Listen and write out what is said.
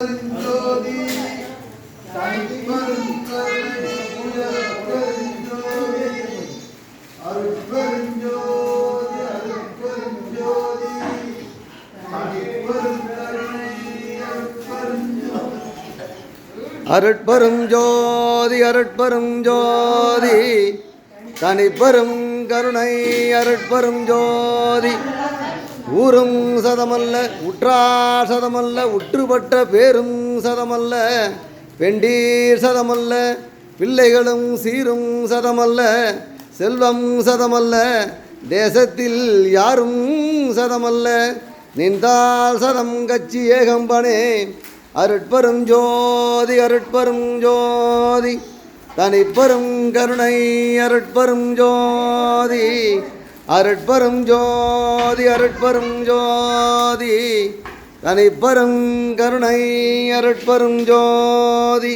ஜோதி தனிப்பெரும் கருணை அருட்பெருஞ்சோதி அருட்பெருஞ்சோதி தனிப்பெரும் கருணை அருட்பெரும் ஜோதி அருட்பெரும் ஜோதி தனிப்பெரும் கருணை அருட்பெரும் ஜோதி ஊரும் சதமல்ல உற்றார் சதமல்ல உற்றுப்பட்ட பேரும் சதமல்ல பெண்டீர் சதமல்ல பிள்ளைகளும் சீரும் சதமல்ல செல்வம் சதமல்ல தேசத்தில் யாரும் சதமல்ல நின்றால் சதம் கட்சி ஏகம்பனே அருட்பெரும் ஜோதி அருட்பெரும் ஜோதி தனிப்பெரும் கருணை அருட்பெரும் ஜோதி அருட்பெரும் ஜோதி அருட்பெரும் ஜோதி தனிப்பெரும் கருணை அருட்பெரும் ஜோதி